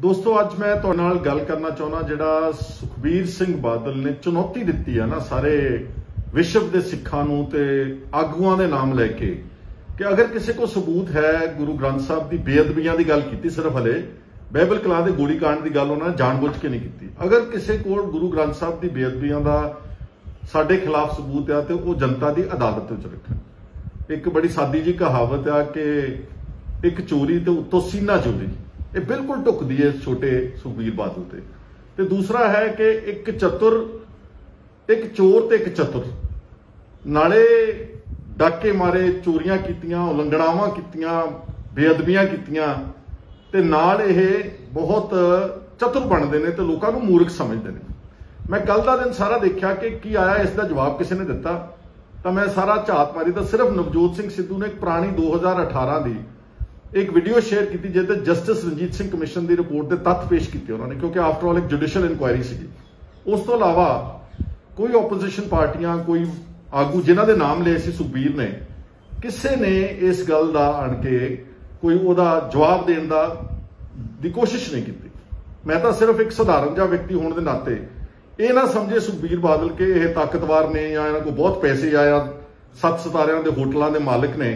दोस्तों अज मैं तुहाडे नाल गल करना चाहुंदा जिहड़ा सुखबीर सिंह बादल ने चुनौती दित्ती है ना सारे विश्व के सिखां नूं ते आगूआं दे नाम लैके कि अगर किसी को सबूत है गुरु ग्रंथ साहब की बेअदबियां की गल की सिर्फ हले बाइबल कलां दे गोली कांड की गल उन्होंने जानबूझ के नहीं की। अगर किसी को गुरु ग्रंथ साहब की बेअदबियां का साडे खिलाफ सबूत है तो वह जनता की अदालत विच रखन। एक बड़ी सादी जी कहावत है कि एक चोरी तो उत्तों सीना चोरी, ये बिल्कुल ढुकदी है छोटे सुखबीर बादल ते दूसरा है कि एक चतुर, एक चोर ते एक चतुर नाले डाके मारे, चोरियां कीतियां, उलंघनावां कीतियां, बेअदबियां कीतियां ते नाल ये बहुत चतुर बनते हैं तो लोगों को मूर्ख समझते हैं। मैं कल का दिन सारा देखा कि की आया, इसका जवाब किसी ने दिता तो मैं सारा झात मारी तो सिर्फ नवजोत सिंह सिद्धू ने एक पुरानी 2018 की एक वीडियो शेयर की जिससे जस्टिस रंजीत सिंह कमिशन की रिपोर्ट के तथ्य पेश किए उन्होंने, क्योंकि आफ्टर ऑल एक जुडिशियल इंक्वायरी सी। उस तो इलावा कोई ओपोजिशन पार्टियां, कोई आगू जिन्हों के नाम लिए सी सुखबीर ने, किसी ने इस गल का आन के कोई उहदा जवाब देने की कोशिश नहीं की। मैं तो सिर्फ एक साधारण जिहा व्यक्ति होने के नाते ये ना समझे सुखबीर बादल के ये ताकतवर ने या इन्होंने को बहुत पैसे आया 7 सितारिਆਂ के होटलों के मालिक ने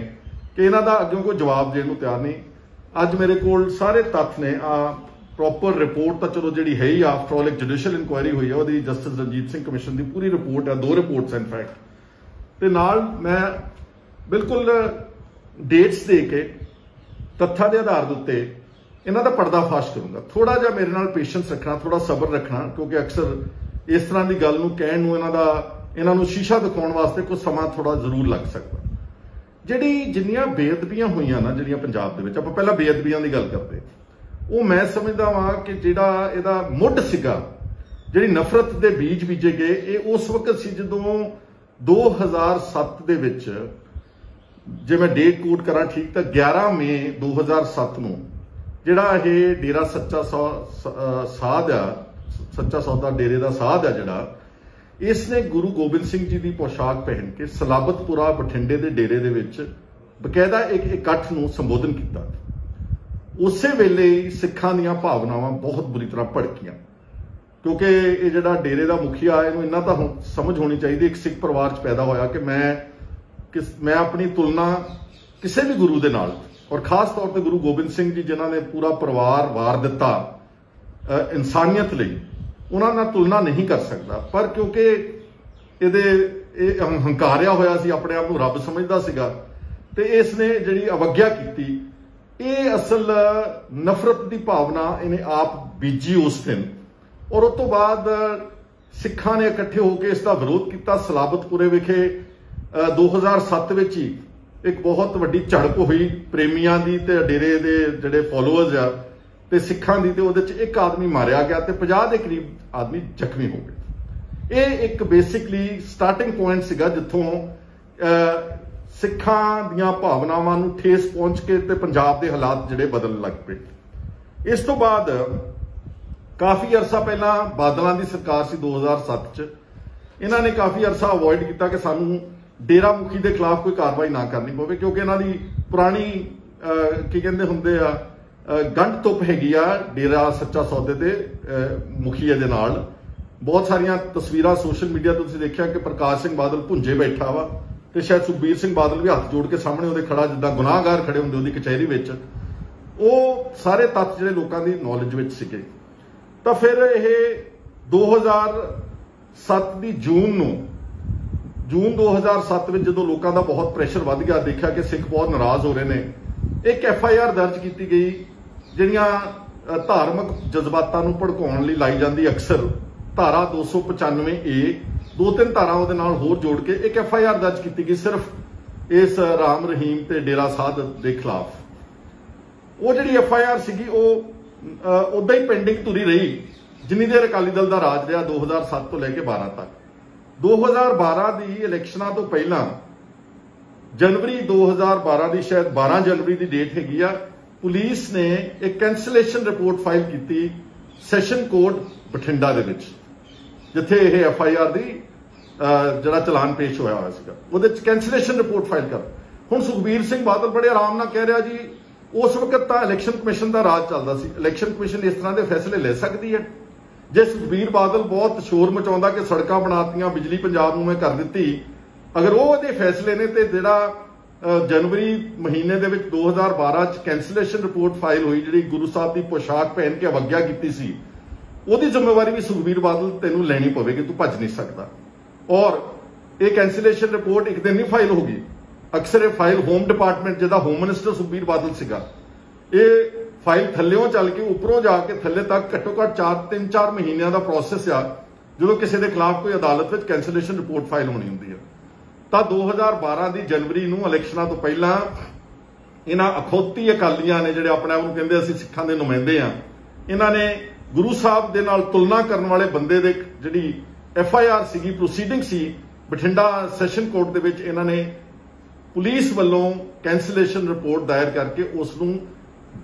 कि इन्हों का अगों कोई जवाब देने को तैयार नहीं। अज मेरे को सारे तथ्य ने प्रॉपर रिपोर्ट तो चलो जी है ही, आफ्टर ऑल एक जुडिशियल इंक्वायरी हुई है, वो जस्टिस रंजीत सिंह कमिशन की पूरी रिपोर्ट है, 2 रिपोर्ट्स है इनफैक्ट, तो नाल मैं बिल्कुल डेट्स दे के तथ्यां के आधार के उत्ते इन्हां दा पर्दाफाश करूंगा। थोड़ा जिहा मेरे नाल पेशेंस रखना, थोड़ा सबर रखना, क्योंकि अक्सर इस तरह की गल नूं कहण नूं इन्हां नूं शीशा दिखाउण वास्ते कुछ समा थोड़ा जरूर लग सकता। जिहड़ी जिन्नियां बेअदबियां होईयां ना जिहड़ियां पंजाब दे विच, आपां पहलां बेअदबियां की गल करते, वो मैं समझदा वां कि जिहड़ा इहदा मुੱਢ सीगा, जिहड़ी नफरत के बीज बीजे गए, ये उस वक्त सी जदों 2007 दे विच, जे मैं डेट कोट करा ठीक तो 11 मई 2007 नूं जिहड़ा ये डेरा सच्चा साध आ, सच्चा सौदा डेरे का साध आ जिहड़ा, इसने गुरु गोबिंद सिंह जी की पोशाक पहन के सलाबतपुरा बठिंडे के डेरे दे विच बकायदा एक इकट्ठ नूं संबोधन किया। उस वेले ही सिखां दीयां भावनावां बहुत बुरी तरह भड़कियां, क्योंकि ये जिहड़ा डेरे का मुखिया है, इन्हां तां समझ होनी चाहिए, एक सिख परिवार च पैदा होया कि मैं अपनी तुलना किसी भी गुरु दे नाल, और खास तौर पर गुरु गोबिंद सिंह जी जिन्होंने पूरा परिवार वार दिता इंसानियत लई, उन्होंने तुलना नहीं कर सकता। पर क्योंकि ये हंकारिया होया सी, अपने आप को रब समझदा सीगा, ते इसने जिहड़ी अवग्या की, ये असल नफरत की भावना इन्हें आप बीजी उस दिन, और उस तो बाद सिखां ने इकट्ठे होकर इसका विरोध किया। सलाबतपुरे विखे 2007 विच ही एक बहुत वड्डी झड़प हुई प्रेमियां दी ते डेरे दे जिहड़े फॉलोअर्स आ ते सिखां दी, ते उहदे च एक आदमी मारिया गया ते 50 के करीब आदमी जख्मी हो गए। ये एक बेसिकली स्टार्टिंग पॉइंट सीगा जिथों सिखां दीयां भावनावां नूं ठेस पहुंच के ते पंजाब दे हालात जिहड़े बदलण लग पे। इस तो बाद काफ़ी अरसा पहला बादलों की सरकार सी 2007 च, इन्हां ने काफ़ी अरसा अवॉइड किया कि सानू डेरा मुखी के खिलाफ कोई कार्रवाई ना करनी पवे, क्योंकि इन्हां दी पुरानी की कहंदे हुंदे आ गंढ तुप हैगी आ डेरा सच्चा सौदे दे मुखीए दे नाल। बहुत सारिया तस्वीरां सोशल मीडिया तो तुसीं देखिया कि प्रकाश सिंह बादल भुंजे बैठा वा, तो शायद सुखबीर सिंह बादल भी हाथ जोड़ के सामने उहदे खड़ा, जिद्दां गुनाहगार खड़े हुंदे उहदी कचहरी विच। वो सारे तत्थ जिहड़े लोकां दी नॉलेज विच सीगे। तो फिर यह 2007 की जून 2007 में जो लोगों का बहुत प्रेशर बढ़ गया, देखा कि सिख बहुत नाराज हो रहे हैं, एक FIR दर्ज की गई जिहड़ियां धार्मिक जज्बातां नूं भड़काउण लई लाई जाती, अक्सर धारा 295A 2-3 धारा उहदे नाल होर जोड़ के एक FIR दर्ज की गई सिर्फ इस राम रहीम ते डेरा साध के खिलाफ। वो जिहड़ी FIR सीगी वो उदां ही पेंडिंग तुरी रही जिन्नी देर अकाली दल का राज रहा 2007 तो लैके 12 तक। 2012 की इलैक्शनां तो पहला जनवरी 2012 की शायद 12 जनवरी की डेट हैगी आ, पुलिस ने एक कैंसलेशन रिपोर्ट फाइल की सैशन कोर्ट बठिंडा दे विच, जिथे यह FIR की जिहड़ा चलान पेश होया सीगा, उहदे च कैंसलेशन रिपोर्ट फाइल कर। हुण सुखबीर सिंह बादल बड़े आराम नाल कह रहा जी उस वक्त तो इलैक्शन कमिशन का राज चलता सी। इलैक्शन कमिशन इस तरह के फैसले ले सकती है? जे सुखबीर बादल बहुत शोर मचाउंदा कि सड़कां बनातियां, बिजली पंजाब नूं मैं कर दित्ती, अगर वो उहदे फैसले ने ते जिहड़ा जनवरी महीने दे विच 2012 च कैंसलेशन रिपोर्ट फाइल हुई, जिहड़ी गुरु साहब की पोशाक पहन के अवग्या की सी, ਉਹਦੀ ਜ਼ਿੰਮੇਵਾਰੀ भी सुखबीर बादल ਤੈਨੂੰ ਲੈਣੀ ਪਵੇਗੀ, ਤੂੰ ਭੱਜ नहीं सकता। और ये कैंसलेशन रिपोर्ट एक दिन नहीं फाइल होगी, अक्सर ये फाइल होम डिपार्टमेंट जिहदा होम मिनिस्टर सुखबीर बादल सीगा, ये फाइल थल्लेों चल के उपरों जाके थल्ले तक घट्टो घट्ट 3-4 महीनों का प्रोसैस आ जो किसी के खिलाफ कोई अदालत में कैंसलेशन रिपोर्ट फाइल होनी होंगी है। तो 2012 की जनवरी नूं इलैक्शनां तो पहला इन्हां अखौती अकालियां ने जिहड़े अपने आप नूं कहंदे असीं सिखां दे नुमाइंदे आ, इन्हां ने गुरु साहब दे नाल तुलना करने वाले बंदे दे जिहड़ी FIR सीगी, प्रोसीडिंग सी बठिंडा सैशन कोर्ट दे विच, इन्हां ने पुलिस वालों कैंसलेशन रिपोर्ट दायर करके उसनूं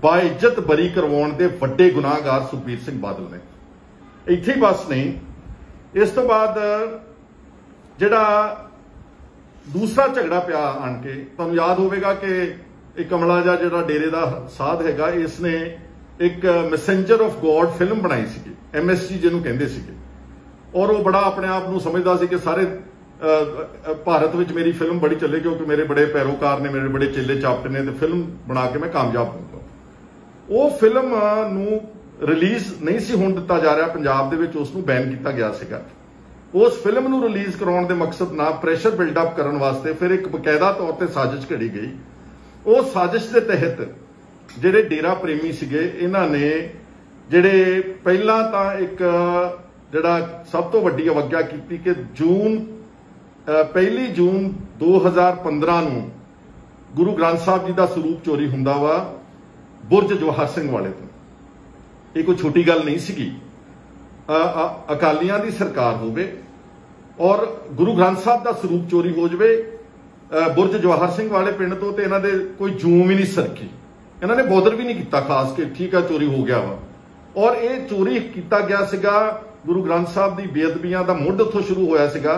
बाइज्जत बरी करवाउण दे वड्डे गुनाहगार सुखबीर सिंह बादल ने। इत्थे ही बस नहीं, इस तो बाद जिहड़ा दूसरा झगड़ा पिया आण के, तुहानूं याद होवेगा कि एक कमला जा जिहड़ा डेरे दा साध हैगा, इसने एक मैसेंजर ऑफ गॉड फिल्म बनाई सी, MSG जिन्होंने कहते सीगे, और वो बड़ा अपने आप को समझदा सी कि सारे भारत में मेरी फिल्म बड़ी चले क्योंकि मेरे बड़े पैरोकार ने, मेरे बड़े चेले चापटे ने, तो फिल्म बना के मैं कामयाब होऊंगा। वो फिल्म नूं रिलीज नहीं सी होण दिता जा रहा पंजाब दे विच, उसनूं बैन किया गया सीगा। उस फिल्म नूं रिलीज कराउण दे मकसद नाल प्रेशर बिल्डअप करन वास्ते फिर एक बकायदा तौर पर साजिश घड़ी गई। उस साजिश के तहत ਜਿਹੜੇ डेरा प्रेमी ਸੀਗੇ, ਇਹਨਾਂ ने ਜਿਹੜੇ ਪਹਿਲਾਂ ਤਾਂ ਇੱਕ ਜਿਹੜਾ ਸਭ ਤੋਂ ਵੱਡੀ ਅਵਗਿਆ ਕੀਤੀ ਕਿ 1 ਜੂਨ 2015 ਨੂੰ ਗੁਰੂ ਗ੍ਰੰਥ ਸਾਹਿਬ ਜੀ ਦਾ ਸਰੂਪ ਚੋਰੀ ਹੁੰਦਾ ਵਾ ਬੁਰਜ ਜਵਾਹਰ ਸਿੰਘ ਵਾਲੇ ਤੋਂ। ਇਹ ਕੋਈ ਛੋਟੀ ਗੱਲ ਨਹੀਂ ਸੀਗੀ। ਅਕਾਲੀਆਂ ਦੀ ਸਰਕਾਰ ਹੋਵੇ ਔਰ ਗੁਰੂ ਗ੍ਰੰਥ ਸਾਹਿਬ ਦਾ ਸਰੂਪ ਚੋਰੀ ਹੋ ਜਾਵੇ ਬੁਰਜ ਜਵਾਹਰ ਸਿੰਘ ਵਾਲੇ ਪਿੰਡ ਤੋਂ, ਤੇ ਇਹਨਾਂ ਦੇ ਕੋਈ ਜੂਮ ਹੀ ਨਹੀਂ ਸਰਕੀ, इन्होंने बॉदर भी नहीं किया खास के ठीक है चोरी हो गया वा। और ये चोरी किया गया सीगा, गुरु ग्रंथ साहब की बेअदबियां का मुढ़ उत्थों शुरू होया सीगा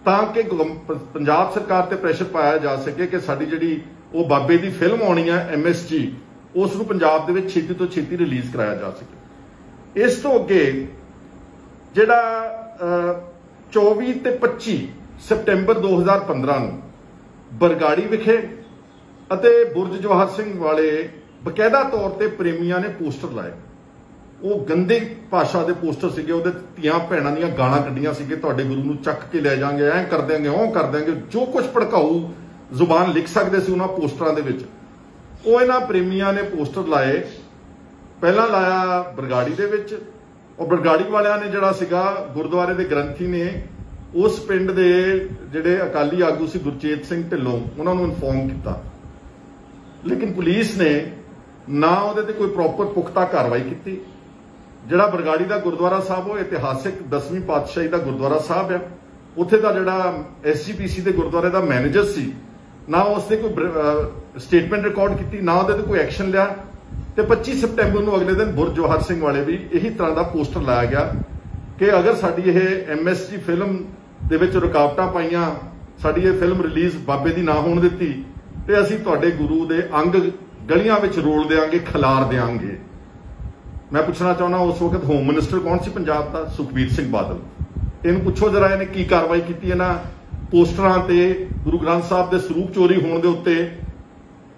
ताकि पंजाब सरकार ते प्रेशर पाया जा सके कि साडी जिहड़ी वो बाबे की फिल्म आनी है MSG, उसनूं पंजाब दे विच छेती तो छेती रिलीज कराया जा सके। इस तो अगे जिहड़ा 24 ते 25 सितंबर 2015 नूं बरगाड़ी विखे ਅਤੇ ਬੁਰਜ ਜਵਾਹਰ ਸਿੰਘ ਵਾਲੇ ਬਕਾਇਦਾ ਤੌਰ ਤੇ ਪ੍ਰੇਮੀਆਂ ਨੇ ਪੋਸਟਰ ਲਾਏ। ਉਹ ਗੰਦੇ ਭਾਸ਼ਾ ਦੇ ਪੋਸਟਰ ਸੀਗੇ, ਉਹਦੇ ਧੀਆਂ ਭੈਣਾਂ ਦੀਆਂ ਗਾਲਾਂ ਕੱਢੀਆਂ ਸੀਗੇ, ਤੁਹਾਡੇ ਗੁਰੂ ਨੂੰ ਚੱਕ ਕੇ ਲੈ ਜਾਾਂਗੇ, ਐਂ ਕਰ ਦਿਆਂਗੇ, ਉਹ ਕਰ ਦਿਆਂਗੇ, ਜੋ ਕੁਝ ਭੜਕਾਊ ਜ਼ੁਬਾਨ ਲਿਖ ਸਕਦੇ ਸੀ ਉਹਨਾਂ ਪੋਸਟਰਾਂ ਦੇ ਵਿੱਚ, ਉਹ ਇਹਨਾਂ ਪ੍ਰੇਮੀਆਂ ਨੇ ਪੋਸਟਰ ਲਾਏ। ਪਹਿਲਾਂ ਲਾਇਆ ਬਰਗਾੜੀ ਦੇ ਵਿੱਚ, ਉਹ ਬਰਗਾੜੀ ਵਾਲਿਆਂ ਨੇ ਜਿਹੜਾ ਸੀਗਾ ਗੁਰਦੁਆਰੇ ਦੇ ਗ੍ਰੰਥੀ ਨੇ ਉਸ ਪਿੰਡ ਦੇ ਜਿਹੜੇ ਅਕਾਲੀ ਆਗੂ ਸੀ ਗੁਰਚੇਤ ਸਿੰਘ ਢਿੱਲੋਂ, ਉਹਨਾਂ ਨੂੰ ਇਨਫੋਰਮ ਕੀਤਾ, लेकिन पुलिस ने ना उहदे ते कोई प्रॉपर पुख्ता कार्रवाई की। जिहड़ा बरगाड़ी का गुरुद्वारा साहब वो इतिहासिक 10वीं पातशाही का गुरुद्वारा साहब है, उत्थे दा जिहड़ा SGPC के गुरुद्वारे का मैनेजर सी, ना उसने कोई स्टेटमेंट रिकॉर्ड की, ना उहदे ते कोई एक्शन लिया। तो 25 सितंबर को अगले दिन बुरज जवाहर सिंह वाले भी यही तरह का पोस्टर लाया गया कि अगर साडी ये MSG फिल्म दे विच रुकावटां पाईयां, साडी ये फिल्म रिलीज बाबे दी ना होण दित्ती ਤੇ ਅਸੀਂ ਤੁਹਾਡੇ ਗੁਰੂ ਦੇ ਅੰਗ ਗਲੀਆਂ ਵਿੱਚ ਰੋਲ ਦੇਾਂਗੇ, ਖਿਲਾਰ ਦੇਾਂਗੇ। ਮੈਂ ਪੁੱਛਣਾ ਚਾਹੁੰਦਾ ਉਸ ਵਕਤ ਹੋਮ ਮਿਨਿਸਟਰ ਕੌਣ ਸੀ ਪੰਜਾਬ ਦਾ? ਸੁਖਬੀਰ ਸਿੰਘ ਬਾਦਲ। ਇਹਨੂੰ ਪੁੱਛੋ ਜਰਾ ਇਹਨੇ ਕੀ ਕਾਰਵਾਈ ਕੀਤੀ ਇਹਨਾਂ ਪੋਸਟਰਾਂ ਤੇ ਗੁਰੂ ਗ੍ਰੰਥ ਸਾਹਿਬ ਦੇ ਸਰੂਪ ਚੋਰੀ ਹੋਣ ਦੇ ਉੱਤੇ।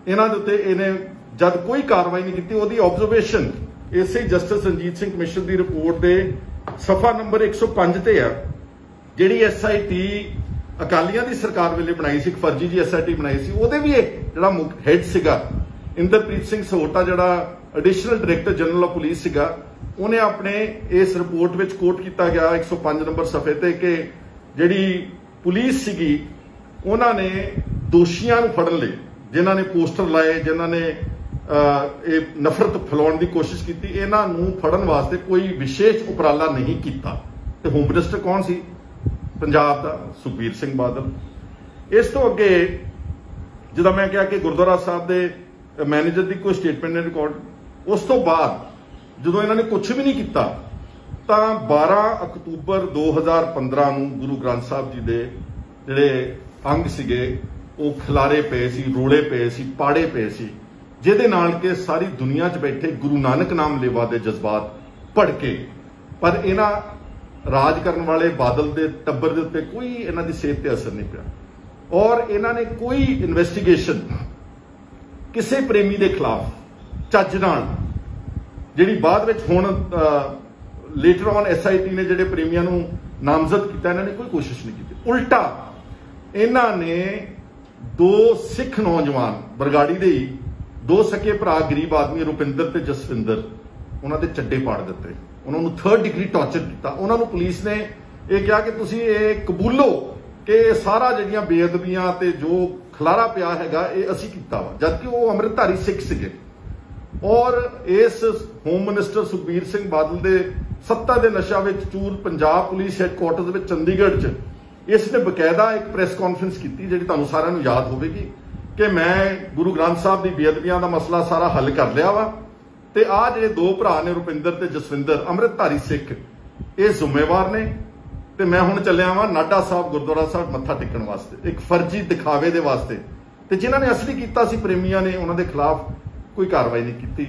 ਇਹਨਾਂ ਦੇ ਉੱਤੇ ਇਹਨੇ ਜਦ ਕੋਈ ਕਾਰਵਾਈ ਨਹੀਂ ਕੀਤੀ, ਉਹਦੀ ਆਬਜ਼ਰਵੇਸ਼ਨ ਇਸੇ ਜਸਟਿਸ ਰਣਜੀਤ ਸਿੰਘ ਕਮਿਸ਼ਨ ਦੀ ਰਿਪੋਰਟ ਦੇ ਸਫਾ ਨੰਬਰ 105 ਤੇ ਆ, ਜਿਹੜੀ SIT ਅਕਾਲੀਆਂ ਦੀ ਸਰਕਾਰ ਵੇਲੇ ਬਣਾਈ ਸੀ, ਇੱਕ ਫਰਜੀ ਜੀ SIT ਬਣਾਈ ਸੀ, ਉਹਦੇ ਵੀ ਇੱਕ ਜਿਹੜਾ ਮੁੱਖ ਹੈਡ ਸੀਗਾ ਇੰਦਰਪ੍ਰੀਤ ਸਿੰਘ ਸਹੋਟਾ, ਜਿਹੜਾ additional director general of police ਸੀਗਾ, ਉਹਨੇ ਆਪਣੇ ਇਸ ਰਿਪੋਰਟ ਵਿੱਚ ਕੋਟ ਕੀਤਾ ਗਿਆ 105 ਨੰਬਰ ਸਫੇ ਤੇ ਕਿ ਜਿਹੜੀ ਪੁਲਿਸ ਸੀਗੀ ਉਹਨਾਂ ਨੇ ਦੋਸ਼ੀਆਂ ਨੂੰ ਫੜਨ ਲਈ, ਜਿਨ੍ਹਾਂ ਨੇ ਪੋਸਟਰ ਲਾਏ, ਜਿਨ੍ਹਾਂ ਨੇ ਇਹ ਨਫ਼ਰਤ ਫੈਲਾਉਣ ਦੀ ਕੋਸ਼ਿਸ਼ ਕੀਤੀ, ਇਹਨਾਂ ਨੂੰ ਫੜਨ ਵਾਸਤੇ ਕੋਈ ਵਿਸ਼ੇਸ਼ ਉਪਰਾਲਾ ਨਹੀਂ ਕੀਤਾ। ਤੇ ਹੋਮ ਮਿਨਿਸਟਰ ਕੌਣ ਸੀ पंजाब का? सुखबीर सिंह बादल। इस तो अगे जिदा मैं कहा कि गुरुद्वारा साहब के मैनेजर की कोई स्टेटमेंट नहीं रिकॉर्ड, उस तो बाद जो इन्होंने कुछ भी नहीं किया तो 12 अक्तूबर 2015 ਨੂੰ गुरु ग्रंथ साहब जी के ਜਿਹੜੇ अंग ਸੀਗੇ ਉਹ ਖਿਲਾਰੇ ਪਏ ਸੀ, ਰੋਲੇ ਪਏ ਸੀ, ਪਾੜੇ ਪਏ ਸੀ, ਜਿਹਦੇ ਨਾਲ ਕਿ ਸਾਰੀ ਦੁਨੀਆ 'ਚ ਬੈਠੇ ਗੁਰੂ ਨਾਨਕ ਨਾਮ ਲੇਵਾ ਦੇ ਜਜ਼ਬਾਤ ਭੜਕੇ। ਪਰ ਇਹਨਾਂ ਰਾਜ ਕਰਨ ਵਾਲੇ ਬਾਦਲ ਦੇ ਟੱਬਰ ਦੇ ਉੱਤੇ ਕੋਈ ਇਹਨਾਂ ਦੀ ਸਿਹਤ ਤੇ ਅਸਰ ਨਹੀਂ ਪਿਆ ਔਰ ਇਹਨਾਂ ਨੇ ਕੋਈ ਇਨਵੈਸਟੀਗੇਸ਼ਨ ਕਿਸੇ ਪ੍ਰੇਮੀ ਦੇ ਖਿਲਾਫ ਚੱਜ ਨਾਲ, ਜਿਹੜੀ ਬਾਅਦ ਵਿੱਚ ਹੁਣ ਲੇਟਰ ਔਨ SIT ਨੇ ਜਿਹੜੇ ਪ੍ਰੇਮੀਆਂ ਨੂੰ ਨਾਮਜ਼ਦ ਕੀਤਾ, ਇਹਨਾਂ ਨੇ ਕੋਈ ਕੋਸ਼ਿਸ਼ ਨਹੀਂ ਕੀਤੀ। ਉਲਟਾ ਇਹਨਾਂ ਨੇ 2 ਸਿੱਖ ਨੌਜਵਾਨ ਬਰਗਾੜੀ ਦੇ ਹੀ 2 ਸਕੇ ਭਰਾ ਗਰੀਬ ਆਦਮੀ ਰੁਪਿੰਦਰ ਤੇ ਜਸਵਿੰਦਰ, ਉਹਨਾਂ ਦੇ ਚੱਡੇ ਪਾੜ ਦਿੱਤੇ, ਉਹਨਾਂ ਨੂੰ 3rd ਡਿਗਰੀ ਟਾਰਚਰ ਕੀਤਾ। ਉਹਨਾਂ ਨੂੰ ਪੁਲਿਸ ਨੇ ਇਹ ਕਿਹਾ ਕਿ ਤੁਸੀਂ ਇਹ ਕਬੂਲੋ ਕਿ ਸਾਰਾ ਜਿਹੜੀਆਂ ਬੇਅਦਬੀਆਂ ਤੇ ਜੋ ਖਲਾਰਾ ਪਿਆ ਹੈਗਾ ਇਹ ਅਸੀਂ ਕੀਤਾ ਵਾ, ਜਦਕਿ ਉਹ ਅੰਮ੍ਰਿਤਧਾਰੀ ਸਿੱਖ ਸੀਗੇ। ਔਰ ਇਸ ਹੋਮ ਮਿਨਿਸਟਰ ਸੁਖਬੀਰ ਸਿੰਘ ਬਾਦਲ ਦੇ ਸੱਤਾ ਦੇ ਨਸ਼ਾ ਵਿੱਚ ਚੂਰ ਪੰਜਾਬ ਪੁਲਿਸ ਹੈੱਡਕੁਆਰਟਰਸ ਵਿੱਚ ਚੰਡੀਗੜ੍ਹ 'ਚ ਇਸ ਨੇ ਬਕਾਇਦਾ ਇੱਕ ਪ੍ਰੈਸ ਕਾਨਫਰੰਸ ਕੀਤੀ, ਜਿਹੜੀ ਤੁਹਾਨੂੰ ਸਾਰਿਆਂ ਨੂੰ ਯਾਦ ਹੋਵੇਗੀ ਕਿ ਮੈਂ ਗੁਰੂ ਗ੍ਰੰਥ ਸਾਹਿਬ ਦੀ ਬੇਅਦਬੀਆਂ ਦਾ ਮਸਲਾ ਸਾਰਾ ਹੱਲ ਕਰ ਲਿਆ ਵਾ ਤੇ ਆਹ ਜਿਹੜੇ 2 ਭਰਾ ਨੇ ਰੁਪਿੰਦਰ ਤੇ ਜਸਵਿੰਦਰ ਅੰਮ੍ਰਿਤਧਾਰੀ ਸਿੱਖ, ਇਹ ਜ਼ਿੰਮੇਵਾਰ ਨੇ ਤੇ ਮੈਂ ਹੁਣ ਚੱਲਿਆ ਵਾਂ ਨਾਢਾ ਸਾਹਿਬ ਗੁਰਦੁਆਰਾ ਸਾਹਿਬ ਮੱਥਾ ਟੇਕਣ ਵਾਸਤੇ, ਇੱਕ ਫਰਜ਼ੀ ਦਿਖਾਵੇ ਦੇ ਵਾਸਤੇ। ਤੇ ਜਿਨ੍ਹਾਂ ਨੇ ਅਸਲੀ ਕੀਤਾ ਸੀ ਪ੍ਰੇਮੀਆਂ ਨੇ, ਉਹਨਾਂ ਦੇ ਖਿਲਾਫ ਕੋਈ ਕਾਰਵਾਈ ਨਹੀਂ ਕੀਤੀ।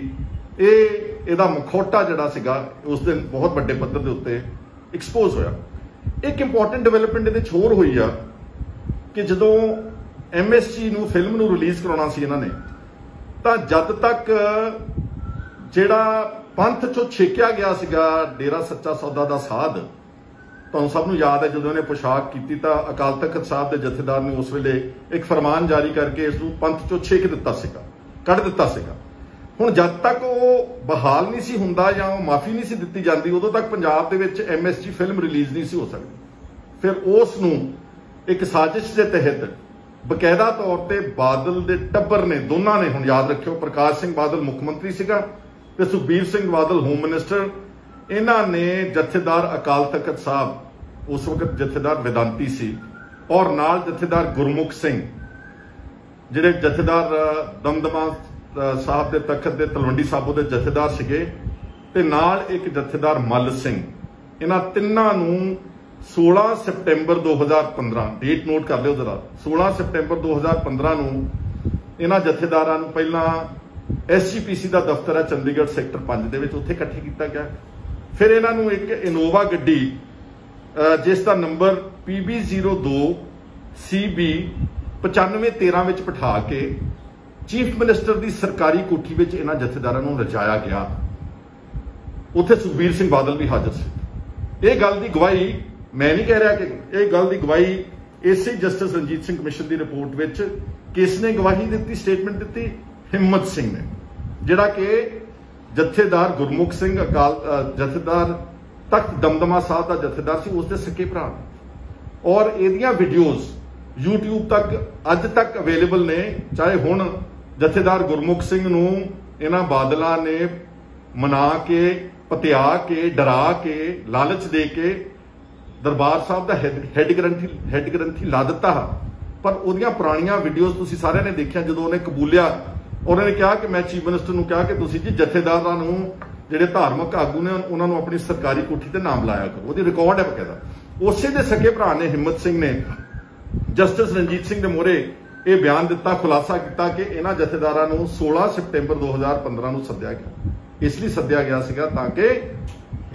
ਇਹਦਾ ਮਖੌਟਾ ਜਿਹੜਾ ਸੀਗਾ ਉਸ ਦਿਨ ਬਹੁਤ ਵੱਡੇ ਪੱਧਰ ਦੇ ਉੱਤੇ ਐਕਸਪੋਜ਼ ਹੋਇਆ। ਇੱਕ ਇੰਪੋਰਟੈਂਟ ਡਿਵੈਲਪਮੈਂਟ ਇਹਦੇ 'ਚ ਹੋਰ ਹੋਈ ਆ ਕਿ ਜਦੋਂ MSG ਨੂੰ ਫਿਲਮ ਨੂੰ ਰਿਲੀਜ਼ ਕਰਾਉਣਾ ਸੀ ਇਹਨਾਂ ਨੇ, ਤਾਂ ਜਦ ਤੱਕ ਜਿਹੜਾ ਪੰਥ 'ਚੋਂ ਛੇਕਿਆ ਗਿਆ ਸੀਗਾ ਡੇਰਾ ਸੱਚਾ ਸੌਦਾ ਦਾ ਸਾਧ, ਤੁਹਾਨੂੰ ਸਭ ਨੂੰ ਯਾਦ ਹੈ ਜਦੋਂ ਇਹਨੇ ਪੋਸ਼ਾਕ ਕੀਤੀ ਤਾਂ ਅਕਾਲ ਤਖਤ ਸਾਹਿਬ ਦੇ ਜਥੇਦਾਰ ਨੇ ਉਸ ਵੇਲੇ ਇੱਕ ਫਰਮਾਨ ਜਾਰੀ ਕਰਕੇ ਇਸ ਨੂੰ ਪੰਥ 'ਚੋਂ ਛੇਕ ਦਿੱਤਾ ਸੀਗਾ, ਕੱਢ ਦਿੱਤਾ ਸੀਗਾ। ਹੁਣ ਜਦ ਤੱਕ ਉਹ ਬਹਾਲ ਨਹੀਂ ਸੀ ਹੁੰਦਾ ਜਾਂ ਉਹ ਮਾਫੀ ਨਹੀਂ ਸੀ ਦਿੱਤੀ ਜਾਂਦੀ, ਉਦੋਂ ਤੱਕ ਪੰਜਾਬ ਦੇ ਵਿੱਚ MSG ਫਿਲਮ ਰਿਲੀਜ਼ ਨਹੀਂ ਸੀ ਹੋ ਸਕਦੀ। ਫਿਰ ਉਸ ਨੂੰ ਇੱਕ ਸਾਜ਼ਿਸ਼ ਦੇ ਤਹਿਤ ਬਕਾਇਦਾ ਤੌਰ ਤੇ ਬਾਦਲ ਦੇ ਟੱਬਰ ਨੇ, ਦੋਨਾਂ ਨੇ, ਹੁਣ ਯਾਦ ਰੱਖਿਓ ਪ੍ਰਕਾਸ਼ ਸਿੰਘ ਬਾਦਲ ਮੁੱਖ ਮੰਤਰੀ ਸੀਗਾ ਤੇ ਸੁਖਬੀਰ ਸਿੰਘ ਬਾਦਲ ਹੋਮ ਮਿਨਿਸਟਰ, ਇਹਨਾਂ ਨੇ ਜਥੇਦਾਰ ਅਕਾਲ ਤਖਤ ਸਾਹਿਬ, ਉਸ ਵਕਤ ਜਥੇਦਾਰ ਵਿਦਾਂਤੀ ਸੀ, ਔਰ ਨਾਲ ਜਥੇਦਾਰ ਗੁਰਮੁਖ ਸਿੰਘ ਜਿਹੜੇ ਜਥੇਦਾਰ ਦਮਦਮਾ ਸਾਹਿਬ ਦੇ ਤਖਤ ਦੇ ਤਲਵੰਡੀ ਸਾਬੋ ਦੇ ਜਥੇਦਾਰ ਸੀਗੇ, ਤੇ ਨਾਲ ਇੱਕ ਜਥੇਦਾਰ ਮੱਲ ਸਿੰਘ, ਇਹਨਾਂ ਤਿੰਨਾਂ ਨੂੰ 16 ਸਤੰਬਰ 2015, ਡੇਟ ਨੋਟ ਕਰ ਲਿਓ ਜਰਾ, 16 ਸਤੰਬਰ 2015 ਨੂੰ ਇਹਨਾਂ ਜਥੇਦਾਰਾਂ ਨੂੰ ਪਹਿਲਾਂ SGPC ਦਾ ਦਫ਼ਤਰ ਹੈ ਚੰਡੀਗੜ੍ਹ ਸੈਕਟਰ 5 ਦੇ ਵਿੱਚ, ਉੱਥੇ ਇਕੱਠੇ ਕੀਤਾ ਗਿਆ। ਫਿਰ ਇਹਨਾਂ ਨੂੰ ਇੱਕ ਇਨੋਵਾ ਗੱਡੀ ਜਿਸ ਦਾ ਨੰਬਰ PB02 CB 9513 ਵਿੱਚ ਬਿਠਾ ਕੇ ਚੀਫ ਮਿਨਿਸਟਰ ਦੀ ਸਰਕਾਰੀ ਕੋਠੀ ਵਿੱਚ ਇਹਨਾਂ ਜਥੇਦਾਰਾਂ ਨੂੰ ਲਿਜਾਇਆ ਗਿਆ। ਉੱਥੇ ਸੁਖਬੀਰ ਸਿੰਘ ਬਾਦਲ ਵੀ ਹਾਜ਼ਰ ਸੀ। ਇਹ ਗੱਲ ਦੀ ਗਵਾਹੀ ਮੈਂ ਨਹੀਂ ਕਹਿ ਰਿਹਾ ਕਿ ਇਹ ਗੱਲ ਦੀ ਗਵਾਹੀ ਇਸੇ ਜਸਟਿਸ ਰਣਜੀਤ ਸਿੰਘ ਕਮਿਸ਼ਨ ਦੀ ਰਿਪੋਰਟ ਵਿੱਚ ਕਿਸ ਨੇ ਗਵਾਹੀ ਦਿੱਤੀ, ਸਟੇਟਮੈਂਟ ਦਿੱਤੀ? ਹਿੰਮਤ ਸਿੰਘ ਨੇ, ਜਿਹੜਾ ਕਿ ਜਥੇਦਾਰ ਗੁਰਮੁਖ ਸਿੰਘ ਜਥੇਦਾਰ ਤਖਤ ਦਮਦਮਾ ਸਾਹਿਬ ਦਾ ਜਥੇਦਾਰ ਸੀ, ਉਸ ਦੇ ਸਕੇ ਭਰਾ। ਔਰ ਇਹਦੀਆਂ ਵੀਡੀਓਜ਼ YouTube ਤੱਕ ਅੱਜ ਤੱਕ ਅਵੇਲੇਬਲ ਨੇ। ਚਾਹੇ ਹੁਣ ਜਥੇਦਾਰ ਗੁਰਮੁਖ ਸਿੰਘ ਨੂੰ ਇਹਨਾਂ ਬਾਦਲਾਂ ਨੇ ਮਨਾ ਕੇ, ਪਤਿਆ ਕੇ, ਡਰਾ ਕੇ, ਲਾਲਚ ਦੇ ਕੇ ਦਰਬਾਰ ਸਾਹਿਬ ਦਾ ਹੈੱਡ ਗ੍ਰੰਥੀ ਲਾ ਦਿੱਤਾ, ਪਰ ਉਹਦੀਆਂ ਪੁਰਾਣੀਆਂ ਵੀਡੀਓਜ਼ ਤੁਸੀਂ ਸਾਰਿਆਂ ਨੇ ਦੇਖਿਆ। ਜਦੋਂ ਉਹਨੇ ਕਬੂਲਿਆ, ਉਹਨਾਂ ਨੇ ਕਿਹਾ ਕਿ ਮੈਂ ਚੀਫ ਮਿਨਿਸਟਰ ਨੂੰ ਕਿਹਾ ਕਿ ਤੁਸੀਂ ਜੀ ਜਥੇਦਾਰਾਂ ਨੂੰ, ਜਿਹੜੇ ਧਾਰਮਿਕ ਆਗੂ ਨੇ, ਉਹਨਾਂ ਨੂੰ ਆਪਣੀ ਸਰਕਾਰੀ ਕੋਠੀ ਤੇ ਨਾਮ ਲਾਇਆ ਕਰੋ। ਉਹਦੀ ਰਿਕਾਰਡ ਹੈ ਬਕਾਇਦਾ। ਉਸੇ ਦੇ ਸਕੇ ਭਰਾ ਨੇ, ਹਿੰਮਤ ਸਿੰਘ ਨੇ, ਜਸਟਿਸ ਰਣਜੀਤ ਸਿੰਘ ਦੇ ਮੋਹਰੇ ਇਹ ਬਿਆਨ ਦਿੱਤਾ, ਖੁਲਾਸਾ ਕੀਤਾ ਕਿ ਇਹਨਾਂ ਜਥੇਦਾਰਾਂ ਨੂੰ 16 ਸਤੰਬਰ 2015 ਨੂੰ ਸੱਦਿਆ ਗਿਆ। ਇਸ ਲਈ ਸੱਦਿਆ ਗਿਆ ਸੀਗਾ ਤਾਂ ਕਿ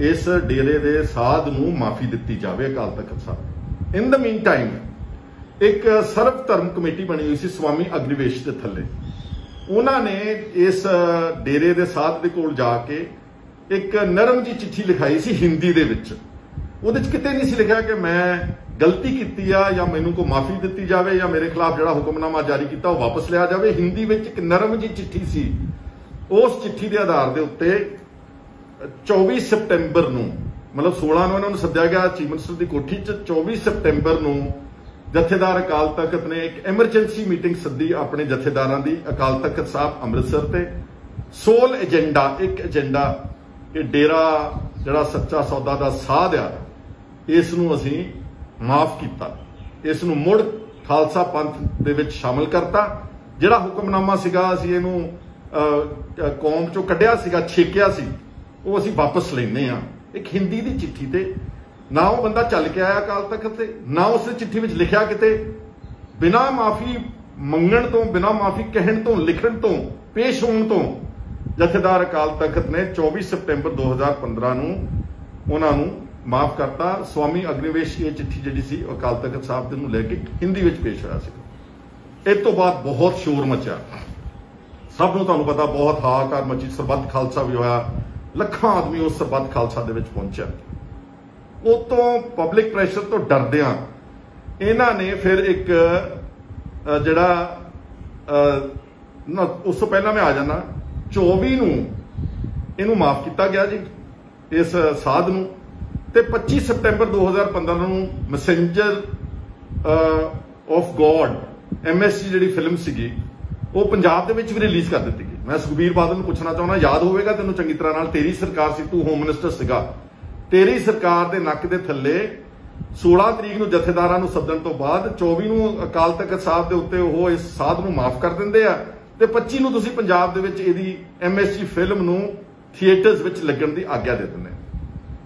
ਇਸ ਡੇਰੇ ਦੇ ਸਾਧ ਨੂੰ ਮਾਫੀ ਦਿੱਤੀ ਜਾਵੇ ਅਕਾਲ ਤਖਤ ਸਾਹਿਬ। ਇਨ ਦ ਮੀਨ ਟਾਈਮ ਇੱਕ ਸਰਵ ਧਰਮ ਕਮੇਟੀ ਬਣੀ ਹੋਈ ਸੀ ਸਵਾਮੀ ਅਗਨੀਵੇਸ਼ ਦੇ ਥੱਲੇ। ਉਹਨਾਂ ਨੇ ਇਸ ਡੇਰੇ ਦੇ ਸਾਧ ਦੇ ਕੋਲ ਜਾ ਕੇ ਇੱਕ ਨਰਮ ਜੀ ਚਿੱਠੀ ਲਿਖਾਈ ਸੀ ਹਿੰਦੀ ਦੇ ਵਿੱਚ। ਉਹਦੇ 'ਚ ਕਿਤੇ ਨਹੀਂ ਸੀ ਲਿਖਿਆ ਕਿ ਮੈਂ ਗਲਤੀ ਕੀਤੀ ਆ ਜਾਂ ਮੈਨੂੰ ਕੋਈ ਮਾਫੀ ਦਿੱਤੀ ਜਾਵੇ ਜਾਂ ਮੇਰੇ ਖਿਲਾਫ ਜਿਹੜਾ ਹੁਕਮਨਾਮਾ ਜਾਰੀ ਕੀਤਾ ਉਹ ਵਾਪਸ ਲਿਆ ਜਾਵੇ। ਹਿੰਦੀ ਵਿੱਚ ਇੱਕ ਨਰਮ ਜੀ ਚਿੱਠੀ ਸੀ। ਉਸ ਚਿੱਠੀ ਦੇ ਆਧਾਰ ਦੇ ਉੱਤੇ 24 ਸਤੰਬਰ ਨੂੰ, ਮਤਲਬ 16 ਨੂੰ ਇਹਨਾਂ ਨੂੰ ਸੱਦਿਆ ਗਿਆ ਚੀਫ ਮਿਨਿਸਟਰ ਦੀ ਕੋਠੀ 'ਚ। 24 ਸਤੰਬਰ ਨੂੰ ਜਥੇਦਾਰ ਅਕਾਲ ਤਖਤ ਨੇ ਇੱਕ ਐਮਰਜੈਂਸੀ ਮੀਟਿੰਗ ਸੱਦੀ ਆਪਣੇ ਜਥੇਦਾਰਾਂ ਦੀ ਅਕਾਲ ਤਖਤ ਸਾਹਿਬ ਅੰਮ੍ਰਿਤਸਰ ਤੇ। ਸੋਲ ਏਜੰਡਾ, ਇੱਕ ਏਜੰਡਾ, ਇਹ ਡੇਰਾ ਜਿਹੜਾ ਸੱਚਾ ਸੌਦਾ ਦਾ ਸਾਧ ਆ, ਇਸ ਨੂੰ ਅਸੀਂ ਮਾਫ ਕੀਤਾ, ਇਸ ਨੂੰ ਮੁੜ ਖਾਲਸਾ ਪੰਥ ਦੇ ਵਿੱਚ ਸ਼ਾਮਲ ਕਰਤਾ। ਜਿਹੜਾ ਹੁਕਮਨਾਮਾ ਸੀਗਾ ਅਸੀਂ ਇਹਨੂੰ ਕੌਮ ਚੋਂ ਕੱਢਿਆ ਸੀਗਾ, ਛੇਕਿਆ ਸੀ, ਉਹ ਅਸੀਂ ਵਾਪਸ ਲੈਂਦੇ ਆ। ਇੱਕ ਹਿੰਦੀ ਦੀ ਚਿੱਠੀ ਤੇ ਨਾ ਉਹ ਬੰਦਾ ਚੱਲ ਕੇ ਆਇਆ ਅਕਾਲ ਤਖਤ ਤੇ, ਨਾ ਉਸ ਚਿੱਠੀ ਵਿੱਚ ਲਿਖਿਆ ਕਿਤੇ ਬਿਨਾਂ ਮਾਫੀ ਮੰਗਣ ਤੋਂ, ਬਿਨਾਂ ਮਾਫੀ ਕਹਿਣ ਤੋਂ, ਲਿਖਣ ਤੋਂ पेश होने तो जथेदार अकाल तख्त ने 24 सितंबर 2015 ਨੂੰ ਉਹਨਾਂ ਨੂੰ माफ करता। स्वामी अग्निवेश ये चिट्ठी जी सी अकाल तख्त साहब ਨੂੰ ਲੈ ਕੇ हिंदी ਵਿੱਚ पेश ਹੋਇਆ ਸੀ। ਇਸ ਤੋਂ ਬਾਅਦ ਬਹੁਤ ਸ਼ੋਰ ਮਚਿਆ, ਸਭ ਨੂੰ ਤੁਹਾਨੂੰ ਪਤਾ ਬਹੁਤ ਹਾਹਾਕਾਰ ਮਚੀ, ਸਰਬੱਤ ਖਾਲਸਾ ਵੀ ਹੋਇਆ, ਲੱਖਾਂ ਆਦਮੀ ਉਸ ਸਰਬੱਤ ਖਾਲਸਾ ਦੇ ਵਿੱਚ ਪਹੁੰਚਿਆ। ਉਹ ਤੋਂ ਪਬਲਿਕ ਪ੍ਰੈਸ਼ਰ ਤੋਂ ਡਰਦਿਆਂ ਇਹਨਾਂ ਨੇ ਫਿਰ ਇੱਕ ਜਿਹੜਾ ਉਸ ਤੋਂ ਪਹਿਲਾਂ ਮੈਂ ਆ ਜਾਣਾ 24 ਨੂੰ ਇਹਨੂੰ ਮਾਫ ਕੀਤਾ ਗਿਆ ਜੀ ਇਸ ਸਾਧ ਨੂੰ, ਤੇ 25 ਸਤੰਬਰ 2015 ਨੂੰ ਮੈਸੇਂਜਰ ਆਫ ਗੋਡ MSG ਜਿਹੜੀ ਫਿਲਮ ਸੀਗੀ ਉਹ ਪੰਜਾਬ ਦੇ ਵਿੱਚ ਵੀ ਰਿਲੀਜ਼ ਕਰ ਦਿੱਤੀ ਗਈ। ਮੈਂ ਸੁਖਬੀਰ ਬਾਦਲ ਨੂੰ ਪੁੱਛਣਾ ਚਾਹੁੰਦਾ, ਯਾਦ ਹੋਵੇਗਾ ਤੈਨੂੰ ਚੰਗੀ ਤਰ੍ਹਾਂ ਨਾਲ, ਤੇਰੀ ਸਰਕਾਰ ਸੀ, ਤੂੰ ਹੋਮ ਮਿਨਿਸਟਰ ਸੀਗਾ, ਤੇਰੀ ਸਰਕਾਰ ਦੇ ਨੱਕ ਦੇ ਥੱਲੇ 16 ਤਰੀਕ ਨੂੰ ਜਥੇਦਾਰਾਂ ਨੂੰ ਸੱਦਣ ਤੋਂ ਬਾਅਦ 24 ਨੂੰ ਅਕਾਲ ਤਖਤ ਸਾਹਿਬ ਦੇ ਉੱਤੇ ਉਹ ਇਸ ਸਾਧ ਨੂੰ ਮਾਫ ਕਰ ਦਿੰਦੇ ਆ, ਤੇ 25 ਨੂੰ ਤੁਸੀਂ ਪੰਜਾਬ ਦੇ ਵਿੱਚ ਇਹਦੀ MSG ਫਿਲਮ ਨੂੰ ਥੀਏਟਰਸ ਵਿੱਚ ਲੱਗਣ ਦੀ ਆਗਿਆ ਦੇ ਦਿੰਦੇ।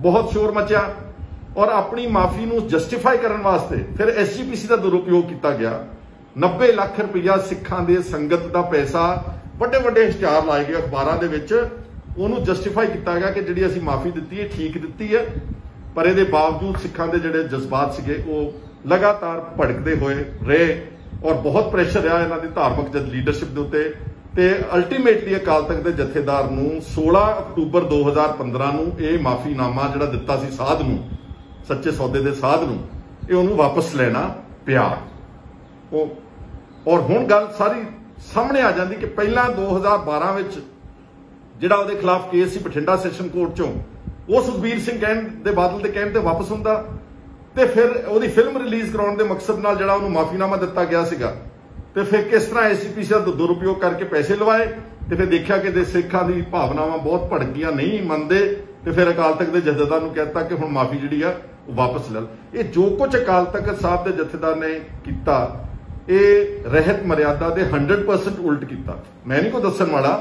ਬਹੁਤ ਸ਼ੋਰ ਮਚਿਆ ਔਰ ਆਪਣੀ ਮਾਫੀ ਨੂੰ ਜਸਟੀਫਾਈ ਕਰਨ ਵਾਸਤੇ ਫਿਰ SGPC ਦਾ ਦੁਰਉਪਯੋਗ ਕੀਤਾ ਗਿਆ। 90 ਲੱਖ ਰੁਪਇਆ ਸਿੱਖਾਂ ਦੇ ਸੰਗਤ ਦਾ ਪੈਸਾ ਵੱਡੇ ਵੱਡੇ ਇਸ਼ਤਿਹਾਰ ਲਾਏ ਗਏ ਅਖਬਾਰਾਂ ਦੇ ਵਿੱਚ, ਉਹਨੂੰ ਜਸਟੀਫਾਈ ਕੀਤਾ ਗਿਆ ਕਿ ਜਿਹੜੀ ਅਸੀਂ ਮਾਫੀ ਦਿੱਤੀ ਹੈ ਠੀਕ ਦਿੱਤੀ ਹੈ, ਪਰ ਇਹਦੇ ਬਾਵਜੂਦ ਸਿੱਖਾਂ ਦੇ ਜਿਹੜੇ ਜਜ਼ਬਾਤ ਸੀਗੇ ਉਹ ਲਗਾਤਾਰ ਭੜਕਦੇ ਹੋਏ ਰਹੇ ਔਰ ਬਹੁਤ ਪ੍ਰੈਸ਼ਰ ਰਿਹਾ ਇਹਨਾਂ ਦੀ ਧਾਰਮਿਕ ਲੀਡਰਸ਼ਿਪ ਦੇ ਉੱਤੇ, ਤੇ ਅਲਟੀਮੇਟਲੀ ਅਕਾਲ ਤਖਤ ਦੇ ਜਥੇਦਾਰ ਨੂੰ 16 ਅਕਤੂਬਰ 2015 ਨੂੰ ਇਹ ਮਾਫੀਨਾਮਾ ਜਿਹੜਾ ਦਿੱਤਾ ਸੀ ਸਾਧ ਨੂੰ, ਸੱਚੇ ਸੌਦੇ ਦੇ ਸਾਧ ਨੂੰ, ਇਹ ਉਹਨੂੰ ਵਾਪਸ ਲੈਣਾ ਪਿਆ। ਔਰ ਹੁਣ ਗੱਲ ਸਾਰੀ ਸਾਹਮਣੇ ਆ ਜਾਂਦੀ ਕਿ ਪਹਿਲਾਂ 2012 ਵਿੱਚ ਜਿਹੜਾ ਉਹਦੇ ਖਿਲਾਫ ਕੇਸ ਸੀ ਬਠਿੰਡਾ ਸੈਸ਼ਨ ਕੋਰਟ ਚੋਂ, ਉਹ ਸੁਖਬੀਰ ਸਿੰਘ ਦੇ ਬਾਦਲ ਦੇ ਕਹਿਣ ਤੇ ਵਾਪਸ ਹੁੰਦਾ, ਤੇ ਫਿਰ ਉਹਦੀ ਫਿਲਮ ਰਿਲੀਜ਼ ਕਰਾਉਣ ਦੇ ਮਕਸਦ ਨਾਲ ਜਿਹੜਾ ਉਹਨੂੰ ਮਾਫੀਨਾਮਾ ਦਿੱਤਾ ਗਿਆ ਸੀਗਾ, ਤੇ ਫਿਰ ਕਿਸ ਤਰ੍ਹਾਂ SGPC ਦਾ ਦੁਰਉਪਯੋਗ ਕਰਕੇ ਪੈਸੇ ਲਵਾਏ, ਤੇ ਫਿਰ ਦੇਖਿਆ ਕਿ ਸਿੱਖਾਂ ਦੀ ਭਾਵਨਾਵਾਂ ਬਹੁਤ ਭੜਕ ਗਈਆਂ, ਨਹੀਂ ਮੰਨਦੇ, ਤੇ ਫਿਰ ਅਕਾਲ ਤਖਤ ਦੇ ਜਥੇਦਾਰ ਨੂੰ ਕਹਿਤਾ ਕਿ ਹੁਣ ਮਾਫੀ ਜਿਹੜੀ ਆ ਉਹ ਵਾਪਸ ਲੈ। ਇਹ ਜੋ ਕੁਝ ਅਕਾਲ ਤਖਤ ਸਾਹਿਬ ਦੇ ਜਥੇਦਾਰ ਨੇ ਕੀਤਾ ਇਹ ਰਹਿਤ ਮਰਿਆਦਾ ਦੇ 100% ਉਲਟ ਕੀਤਾ। ਮੈਂ ਨਹੀਂ ਕੋਈ ਦੱਸਣ ਵਾਲਾ,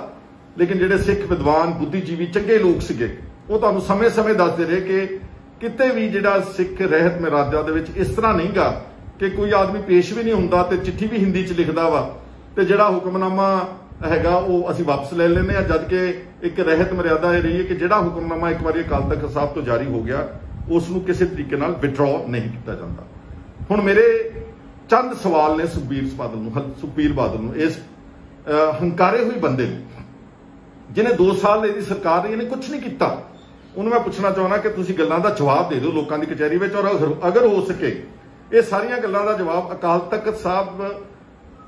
ਲੇਕਿਨ ਜਿਹੜੇ ਸਿੱਖ ਵਿਦਵਾਨ ਬੁੱਧੀਜੀਵੀ ਚੰਗੇ ਲੋਕ ਸੀਗੇ ਉਹ ਤੁਹਾਨੂੰ ਸਮੇਂ-ਸਮੇਂ ਦੱਸਦੇ ਰਹੇ ਕਿ ਕਿਤੇ ਵੀ ਜਿਹੜਾ ਸਿੱਖ ਰਹਿਤ ਮਰਿਆਦਾ ਦੇ ਵਿੱਚ ਇਸ ਤਰ੍ਹਾਂ ਨਹੀਂਗਾ ਕਿ ਕੋਈ ਆਦਮੀ ਪੇਸ਼ ਵੀ ਨਹੀਂ ਹੁੰਦਾ ਤੇ ਚਿੱਠੀ ਵੀ ਹਿੰਦੀ 'ਚ ਲਿਖਦਾ ਵਾ ਤੇ ਜਿਹੜਾ ਹੁਕਮਨਾਮਾ ਹੈਗਾ ਉਹ ਅਸੀਂ ਵਾਪਸ ਲੈ ਲੈਂਦੇ ਆ, ਜਦ ਕਿ ਇੱਕ ਰਹਿਤ ਮਰਿਆਦਾ ਇਹ ਰਹੀ ਹੈ ਕਿ ਜਿਹੜਾ ਹੁਕਮਨਾਮਾ ਇੱਕ ਵਾਰੀ ਅਕਾਲ ਤਖਤ ਸਾਹਿਬ ਤੋਂ ਜਾਰੀ ਹੋ ਗਿਆ ਉਸ ਨੂੰ ਕਿਸੇ ਤਰੀਕੇ ਨਾਲ ਵਿਡਰਾਅ ਨਹੀਂ ਕੀਤਾ ਜਾਂਦਾ। ਹੁਣ ਮੇਰੇ ਚੰਦ ਸਵਾਲ ਨੇ ਸੁਖਬੀਰ ਬਾਦਲ ਨੂੰ ਇਸ ਹੰਕਾਰੇ ਹੋਏ ਬੰਦੇ ਨੂੰ, ਜਿਹਨੇ 2 ਸਾਲ ਇਹਦੀ ਸਰਕਾਰ ਰਹੀ, ਇਹਨੇ ਕੁਝ ਨਹੀਂ ਕੀਤਾ, ਉਹਨੂੰ ਮੈਂ ਪੁੱਛਣਾ ਚਾਹੁੰਦਾ ਕਿ ਤੁਸੀਂ ਗੱਲਾਂ ਦਾ ਜਵਾਬ ਦੇ ਦਿਓ ਲੋਕਾਂ ਦੀ ਕਚਹਿਰੀ ਵਿੱਚ, ਔਰ ਅਗਰ ਹੋ ਸਕੇ ਇਹ ਸਾਰੀਆਂ ਗੱਲਾਂ ਦਾ ਜਵਾਬ ਅਕਾਲ ਤਖਤ ਸਾਹਿਬ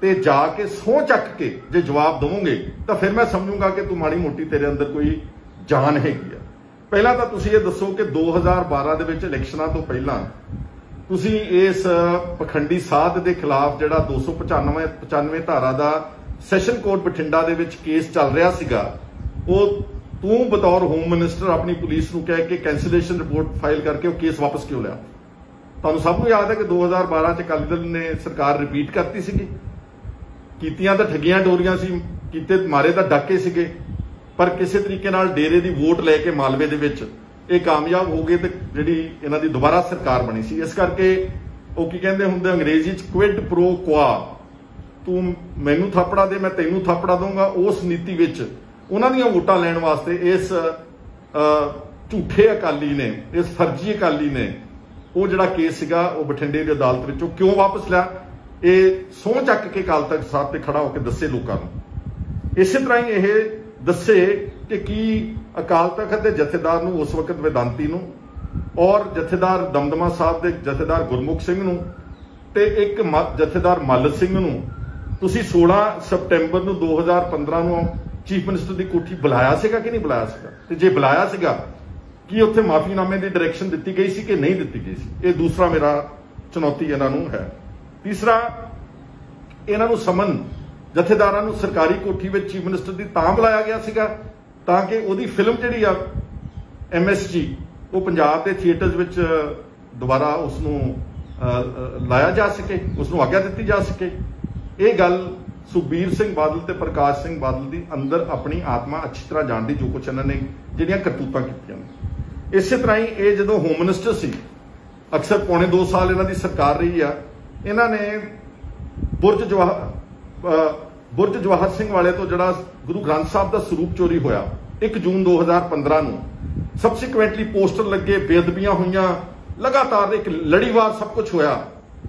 ਤੇ ਜਾ ਕੇ ਸਹੁੰ ਚੱਕ ਕੇ ਜੇ ਜਵਾਬ ਦਵੋਗੇ ਤਾਂ ਫਿਰ ਮੈਂ ਸਮਝੂੰਗਾ ਕਿ ਤੂੰ ਮਾੜੀ ਮੋਟੀ ਤੇਰੇ ਅੰਦਰ ਕੋਈ ਜਾਨ ਹੈਗੀ ਆ। ਪਹਿਲਾਂ ਤਾਂ ਤੁਸੀਂ ਇਹ ਦੱਸੋ ਕਿ 2012 ਦੇ ਵਿੱਚ ਇਲੈਕਸ਼ਨਾਂ ਤੋਂ ਪਹਿਲਾਂ ਤੁਸੀਂ ਇਸ ਪਖੰਡੀ ਸਾਧ ਦੇ ਖਿਲਾਫ ਜਿਹੜਾ 295 ਧਾਰਾ ਦਾ ਸੈਸ਼ਨ ਕੋਰਟ ਬਠਿੰਡਾ ਦੇ ਵਿੱਚ ਕੇਸ ਚੱਲ ਰਿਹਾ ਸੀਗਾ, ਉਹ ਤੂੰ ਬਤੌਰ ਹੋਮ ਮਿਨਿਸਟਰ ਆਪਣੀ ਪੁਲਿਸ ਨੂੰ ਕਹਿ ਕੇ ਕੈਂਸਲੇਸ਼ਨ ਰਿਪੋਰਟ ਫਾਈਲ ਕਰਕੇ ਉਹ ਕੇਸ ਵਾਪਸ ਕਿਉਂ ਲਿਆ? ਤੁਹਾਨੂੰ ਸਭ ਨੂੰ ਯਾਦ ਹੈ ਕਿ 2012 ਚ ਅਕਾਲੀ ਦਲ ਨੇ ਸਰਕਾਰ ਰਿਪੀਟ ਕਰਤੀ ਸੀਗੀ, ਕੀਤੀਆਂ ਤਾਂ ਠੱਗੀਆਂ ਡੋਰੀਆਂ ਸੀ, ਕੀਤੇ ਮਾਰੇ ਤਾਂ ਡਾਕੇ ਸੀਗੇ, ਪਰ ਕਿਸੇ ਤਰੀਕੇ ਨਾਲ ਡੇਰੇ ਦੀ ਵੋਟ ਲੈ ਕੇ ਮਾਲਵੇ ਦੇ ਵਿੱਚ ਇਹ ਕਾਮਯਾਬ ਹੋ ਗਏ ਤੇ ਜਿਹੜੀ ਇਹਨਾਂ ਦੀ ਦੁਬਾਰਾ ਸਰਕਾਰ ਬਣੀ ਸੀ। ਇਸ ਕਰਕੇ ਉਹ ਕੀ ਕਹਿੰਦੇ ਹੁੰਦੇ ਅੰਗਰੇਜ਼ੀ ਚ ਕੁਇਡ ਪ੍ਰੋ ਕੁਆ, ਤੂੰ ਮੈਨੂੰ ਥਾਪੜਾ ਦੇ ਮੈਂ ਤੈਨੂੰ ਥਾਪੜਾ ਦਊਂਗਾ, ਉਸ ਨੀਤੀ ਵਿੱਚ ਉਹਨਾਂ ਦੀਆਂ ਵੋਟਾਂ ਲੈਣ ਵਾਸਤੇ ਇਸ ਝੂਠੇ ਅਕਾਲੀ ਨੇ, ਇਸ ਫਰਜ਼ੀ ਅਕਾਲੀ ਨੇ ਉਹ ਜਿਹੜਾ ਕੇਸ ਸੀਗਾ ਉਹ ਬਠਿੰਡੇ ਦੀ ਅਦਾਲਤ ਵਿੱਚੋਂ ਕਿਉਂ ਵਾਪਸ ਲਿਆ, ਇਹ ਸਹੁੰ ਚੱਕ ਕੇ ਅਕਾਲ ਤਖਤ ਸਾਹਿਬ ਤੇ ਖੜਾ ਹੋ ਕੇ ਦੱਸੇ ਲੋਕਾਂ ਨੂੰ। ਇਸੇ ਤਰ੍ਹਾਂ ਹੀ ਇਹ ਦੱਸੇ ਕਿ ਕੀ ਅਕਾਲ ਤਖਤ ਦੇ ਜਥੇਦਾਰ ਨੂੰ ਉਸ ਵਕਤ ਵੇਦਾਂਤੀ ਨੂੰ ਔਰ ਜਥੇਦਾਰ ਦਮਦਮਾ ਸਾਹਿਬ ਦੇ ਜਥੇਦਾਰ ਗੁਰਮੁਖ ਸਿੰਘ ਨੂੰ ਤੇ ਇੱਕ ਜਥੇਦਾਰ ਮੱਲ ਸਿੰਘ ਨੂੰ ਤੁਸੀਂ 16 ਸਤੰਬਰ ਨੂੰ 2015 ਨੂੰ ਚੀਫ ਮਿਨਿਸਟਰ ਦੀ ਕੋਠੀ ਬੁਲਾਇਆ ਸੀਗਾ ਕਿ ਨਹੀਂ ਬੁਲਾਇਆ ਸੀਗਾ? ਤੇ ਜੇ ਬੁਲਾਇਆ ਸੀਗਾ ਕੀ ਉੱਥੇ ਮਾਫੀਨਾਮੇ ਦੀ ਡਾਇਰੈਕਸ਼ਨ ਦਿੱਤੀ ਗਈ ਸੀ ਕਿ ਨਹੀਂ ਦਿੱਤੀ ਗਈ ਸੀ? ਇਹ ਦੂਸਰਾ ਮੇਰਾ ਚੁਣੌਤੀ ਇਹਨਾਂ ਨੂੰ ਹੈ। ਤੀਸਰਾ, ਇਹਨਾਂ ਨੂੰ ਸਮਨ ਜਥੇਦਾਰਾਂ ਨੂੰ ਸਰਕਾਰੀ ਕੋਠੀ ਵਿੱਚ ਚੀਫ ਮਿਨਿਸਟਰ ਦੀ ਤਾਂ ਬੁਲਾਇਆ ਗਿਆ ਸੀਗਾ ਤਾਂ ਕਿ ਉਹਦੀ ਫਿਲਮ ਜਿਹੜੀ ਆ MSG ਉਹ ਪੰਜਾਬ ਦੇ ਥੀਏਟਰਸ ਵਿੱਚ ਦੁਬਾਰਾ ਉਸ ਨੂੰ ਲਾਇਆ ਜਾ ਸਕੇ, ਉਸ ਨੂੰ ਆਗਿਆ ਦਿੱਤੀ ਜਾ ਸਕੇ। ਇਹ ਗੱਲ ਸੁਖਬੀਰ ਸਿੰਘ ਬਾਦਲ ਤੇ ਪ੍ਰਕਾਸ਼ ਸਿੰਘ ਬਾਦਲ ਦੀ ਅੰਦਰ ਆਪਣੀ ਆਤਮਾ ਅੱਛੀ ਤਰ੍ਹਾਂ ਜਾਣਦੀ, ਜੋ ਕੁਛ ਇਹਨਾਂ ਨੇ ਜਿਹੜੀਆਂ ਕਰਤੂਤਾਂ ਕੀਤੀਆਂ ਨੇ। ਇਸੇ ਤਰ੍ਹਾਂ ਹੀ ਇਹ ਜਦੋਂ ਹੋਮ ਮਿਨਿਸਟਰ ਸੀ, ਅਕਸਰ ਪੌਣੇ 2 ਸਾਲ ਇਹਨਾਂ ਦੀ ਸਰਕਾਰ ਰਹੀ ਆ, ਇਹਨਾਂ ਨੇ ਬੁਰਜ बुरज जवाहर सिंह वाले तो जिहड़ा गुरु ग्रंथ साहब का स्वरूप चोरी होया 1 जून 2015 ਨੂੰ सबसीक्वेंटली पोस्टर लगे, बेअदबियां हुई, लगातार एक लड़ीवार सब कुछ होया।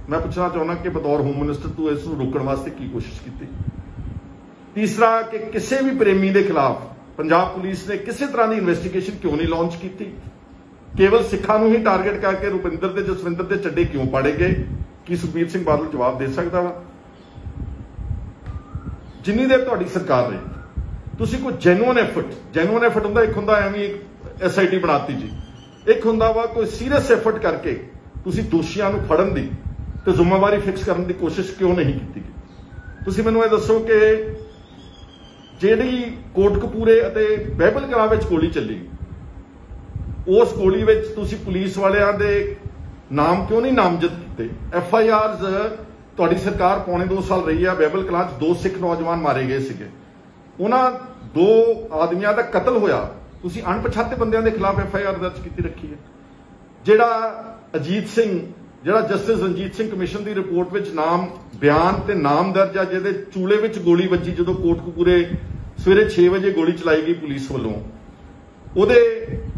मैं पूछना चाहना कि बतौर होम मिनिस्टर तू इस रोकने वास्ते की कोशिश की? तीसरा कि किसी भी प्रेमी के खिलाफ पंजाब पुलिस ने किसी तरह की इन्वेस्टिगेशन क्यों नहीं लॉन्च की? केवल सिखां नूं ही टारगेट करके रुपिंदर ते जसविंदर के चड्डे क्यों पाड़े गए? की सुखबीर सिंह बादल जवाब दे सकता वा? जिन्नी देर तुहाडी सरकार रही तुसीं कोई जैनुअन एफर्ट हुंदा, एक हुंदा एवें एक SIT बनाती जी, एक हुंदा वा कोई सीरियस एफर्ट करके तुसीं दोषियां नूं फड़न दी ते जिम्मेवारी फिक्स करने की कोशिश क्यों नहीं की? तुसीं मैनूं इह दसो कि जिहड़ी कोटकपूरे अते बाइबल कलां विच गोली चली, उस गोली विच तुसीं पुलिस वालियां दे नाम क्यों नहीं नामजद किए? FIRs तुहाडी सरकार पौने 2 साल रही है, बाइबल कलां 2 सिख नौजवान मारे गए सीगे, उन्हां 2 आदमियों का कतल होया, तुसीं अणपछाते बंदियां दे खिलाफ FIR दर्ज की रखी है। जिहड़ा अजीत सिंह, जिहड़ा जस्टिस रंजीत सिंह कमीशन की रिपोर्ट विच नाम बयान ते नाम दर्ज है, जिहदे चूले विच गोली वजी जदों कोटकपूरे सवेरे 6 बजे गोली चलाई गई पुलिस वालों, उहदे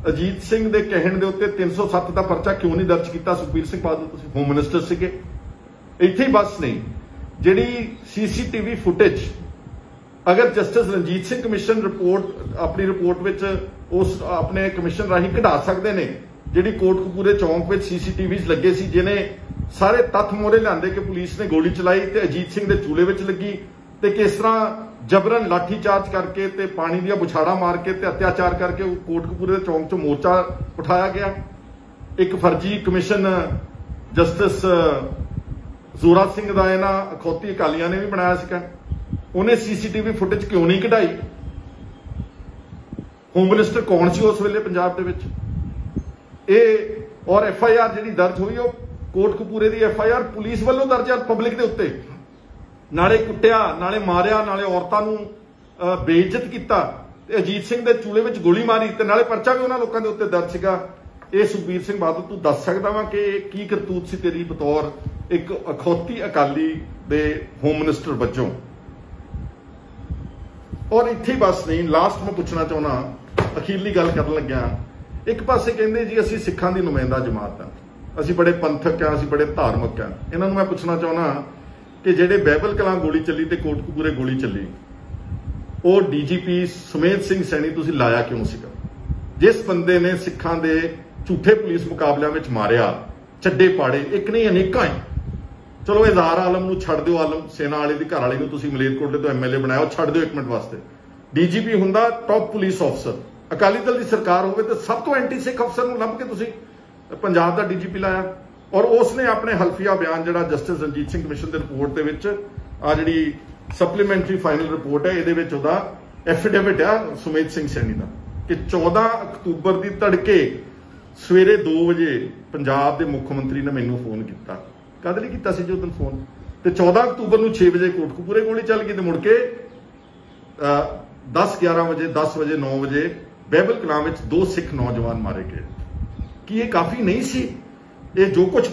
अजीत सिंह दे कहण दे उत्ते 307 का परचा क्यों नहीं दर्ज किया? सुखबीर सिंह बादल तुसीं होम मिनिस्टर सीगे। इत्थे ही बस नहीं, जिहड़ी CCTV फुटेज अगर justice Ranjit Singh commission report अपनी रिपोर्ट विच उस अपने कमीशन राही कढा सकते हैं, जिहड़ी कोटकपूरे चौंक विच CCTVs लगे सी, जिन्हें सारे तत्थ मोहरे लिआंदे कि पुलिस ने गोली चलाई ते अजीत सिंह दे चूले विच लगी, ते किस तरह जबरन लाठी चार्ज करके ते पानी दियां बुछाड़ा मार के ते अत्याचार करके कोटकपूरे दे चौंक चों मोर्चा उठाया गया। एक फर्जी कमीशन जस्टिस जोरा सिंह का इन्हां अखौती अकालियां ने भी बनाया सीगा, उन्हें CCTV फुटेज क्यों नहीं कढाई? होम मिनिस्टर कौन सी उस वेले पंजाब दे विच? और FIR जिहड़ी दर्ज हुई कोटकपूरे की FIR पुलिस वालों दर्ज है पब्लिक के उत्ते, नाले कुट्टिया, नाले मारिया, नाले औरतां नूं बेइज्जत किया, अजीत सिंह के चूले विच गोली मारी, ते नाले परचा भी उन्हां लोकां दे उत्ते दर्ज सीगा। ये सुखबीर सिंह बादल तू दस सकदा वा कि की करतूत सी तेरी बतौर एक अखौती अकाली दे होम मिनिस्टर वजों? और इत्थे बस नहीं, लास्ट मैं पूछना चाहना, अखीरली गल करन लग्या, एक पासे कहंदे जी असीं सिखां दी नुमाइंदा जमात आ, असीं बड़े पंथक आ, असीं बड़े धार्मिक आ। इन्हां नूं मैं पूछना चाहना कि जिहड़े बाइबल कलां गोली चली ते कोटकपूरे गोली चली, वो DGP सुमेध सिंह सैनी तुसीं लाया क्यों सीगा? जिस बंदे ने सिखां दे झूठे पुलिस मुकाबलियां विच मारिया, चड्डे पाड़े, एक नहीं अनेकां है। चलो इज़हार आलम नूं छड्ड दिओ, आलम सेना वाले दी घर वाली नूं तुसीं मलेरकोटले तो MLA बनाया, छड्ड दिओ एक मिनट वास्ते। DGP हुंदा टॉप पुलिस अफसर, अकाली दल की सरकार होवे तो सब तो एंटी सिख अफसर नूं लभ के तुसीं पंजाब दा DGP लाया, और उसने अपने हल्फिया बयान जिहड़ा जस्टिस रंजीत सिंह कमीशन की रिपोर्ट दे विच आ जिहड़ी सप्लीमेंटरी फाइनल रिपोर्ट है, इहदे विच उहदा एफिडेविट आ सुमेध सिंह सैनी दा कि 14 अक्तूबर की तड़के सवेरे 2 बजे पंजाब के मुख्य मंत्री ने मैनू फोन किया। कद लई कीता सी जी उस दिन फोन? तो 14 अक्तूबर को 6 बजे कोटकपूरे गोली चल गई, तो मुड़ के 10-11 बजे, 10 बजे, 9 बजे बाइबल कलां विच 2 सिख नौजवान मारे गए। कि ये काफ़ी नहीं सी? ये जो कुछ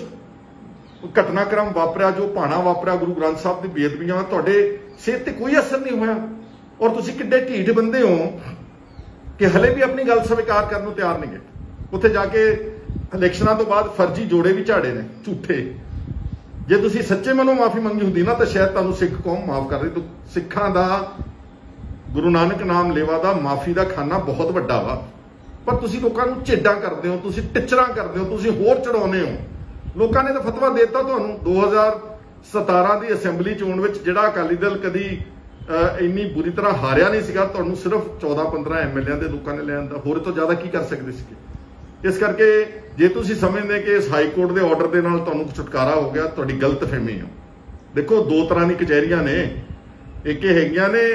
घटनाक्रम वापरिया, जो भाना वापरिया, गुरु ग्रंथ साहब की बेअदबियां, तुहाडे सेहत ते कोई असर नहीं होया, और तुसीं किड्डे ढीठ बंदे हो कि हले भी अपनी गल स्वीकार करने को तैयार नहीं गए। उत्थे जाके इलैक्शनां तो बाद फर्जी जोड़े भी झाड़े ने झूठे। जे तुसीं सच्चे मनों माफ़ी मंगी हुंदी ना, तो शायद तुहानूं सिख कौम माफ़ कर रही। तो सिखां दा गुरु नानक नाम लेवा दा माफ़ी का खाना बहुत वड्डा वा, पर तुसीं लोकां नूं झेडां करदे हो, तुसीं टिचरां करदे हो, तुसीं होर चढ़ाउने हो। लोकां ने तो फतवा देता तुहानूं 2017 की असैंबली चोण विच, जिहड़ा अकाली दल कदी इन्नी बुरी तरह हारिया नहीं सीगा, तुहानूं सिर्फ 14-15 MLA दे लोकां ने लिया, होर तो ज़्यादा की कर सकते सी। इस करके जे तुसीं समझदे कि इस हाई कोर्ट के ऑर्डर के नाल तुहानूं छुटकारा हो गया, तुहाडी गलतफहमी है। देखो 2 तरह की कचहरियां ने, एक हैगियां ने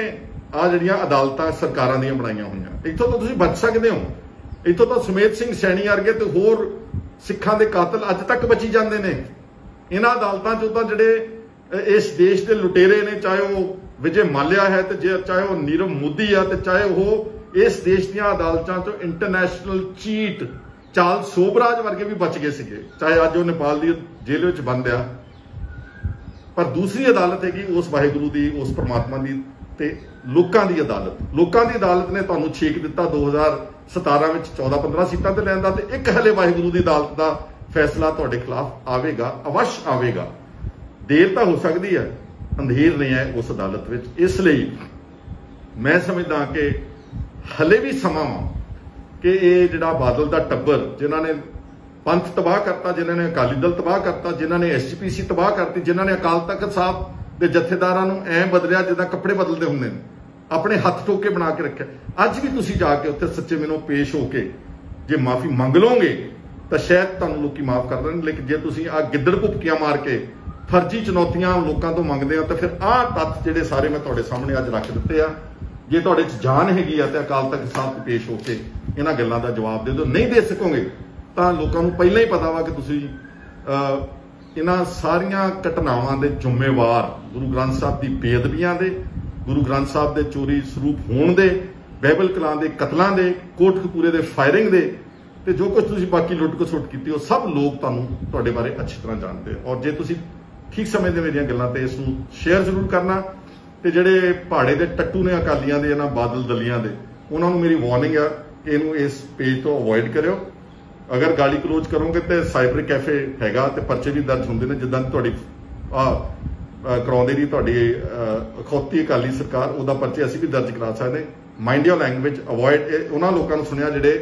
आ जिहड़ियां अदालतां सरकारां दीयां बनाईयां होईयां, इत्थों तो तुसीं बच सकदे हो। इत्थों तो सुमेध सिंह सैनी वर्गे ते होर सिखां दे कातल अज तक बची जाते हैं। इन्हां अदालतां चों तां जिहड़े इस देश के लुटेरे ने, चाहे वह विजय माल्या है, तो चाहे वह नीरव मोदी है, तो चाहे वह इस देश दीयां अदालतां चों इंटरनैशनल चीट चार्ल्स सोबराज वर्गे भी बच गए सीगे, चाहे अज वो नेपाल की जेल में बंद आ। पर दूसरी अदालत हैगी उस वाहिगुरू की, उस परमात्मा की ते लोकां दी अदालत। लोकां दी अदालत ने तुहानूं छेक दिता 2017 में 14-15 सीटां ते लैण दा, ते एक हले वाहिगुरू की अदालत का फैसला तुहाडे खिलाफ आवेगा, अवश्य आवेगा। देर तो हो सकती है, अंधेर नहीं है उस अदालत में। इसलिए मैं समझदा कि हले भी समा कि ये जिहड़ा बादल का टब्बर जिन्होंने पंथ तबाह करता, जिन्होंने अकाली दल तबाह करता, जिन्होंने SGPC तबाह करती, जिन्होंने अकाल तख्त साहब के जथेदारां नूं ऐ बदलिया जिद्दां कपड़े बदलते होंगे, अपने हथ टोके बना के रखे। अज भी तुसीं जाके उत्थे सच्चे मैनों पेश होके जे माफी मंग लोगे तो शायद तुहानूं लोकी माफ कर देण। लेकिन जे तुसीं आ गिद्दड़ भुपकियां मार के फर्जी चुनौतियां लोकां तो मंगदे हो तो फिर आह तत्थ जिहड़े सारे मैं तुहाडे सामने अज रख दित्ते आ, जे तुहाडे च जान हैगी आ ते अकाल तख्त साहब ते पेश होके इन्हां गल्लां दा जवाब दे दिओ। नहीं दे सकोगे तो लोगों को पहले ही पता वा कि तुसीं इन्हां सारियां घटनावां दे जिम्मेवार गुरु ग्रंथ साहब की बेअदबियां दे, गुरु ग्रंथ साहब दे चोरी स्वरूप होण दे, बाइबल कलां दे कतलां दे, कोटकपूरे दे फायरिंग दे, ते जो कुछ तुसीं बाकी लुੱਟ खसुੱਟ कीती हो सब लोग तुहानूं तुहाडे बारे अच्छी तरह जानते हैं। और जे तुसीं ठीक समझदे मेरियां गल्लां ते इस नूं शेयर जरूर करना। ते जिहड़े पहाड़े दे टट्टू ने अकालियां दे, इन्हां बादल दलियां दे, उन्हां नूं मेरी वार्निंग है कि इहनूं इस पेज तो अवॉइड करियो। अगर गाली गलोच करोगे तो साइबर कैफे हैगा ते परचे भी दर्ज होंगे ने, जिद्दां तुहाडी कराउंदी दी तुहाडी अखौती अकाली सरकार, उहदा परचे असीं भी दर्ज करा सकदे। माइंड योर लैंग्वेज, अवॉइड उन्हां लोकां नूं सुनिया जिहड़े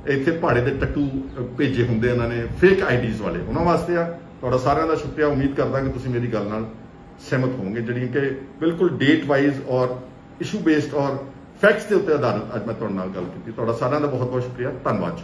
इत्थे पहाड़े दे टट्टू भेजे हुंदे इन्हां ने फेक आईडीज़ वाले, उन्हां वास्ते आ। तुहाडा सारिआं दा शुक्रिया। उम्मीद करदा कि तुसीं मेरी गल नाल सहमत होवोगे, जिहड़ी कि बिल्कुल डेट वाइज और इशू बेस्ड और फैक्ट्स के उत्ते आधारित अज मैं तुहाडे नाल गल कीती। तुहाडा सारिआं दा बहुत बहुत शुक्रिया, धन्नवाद।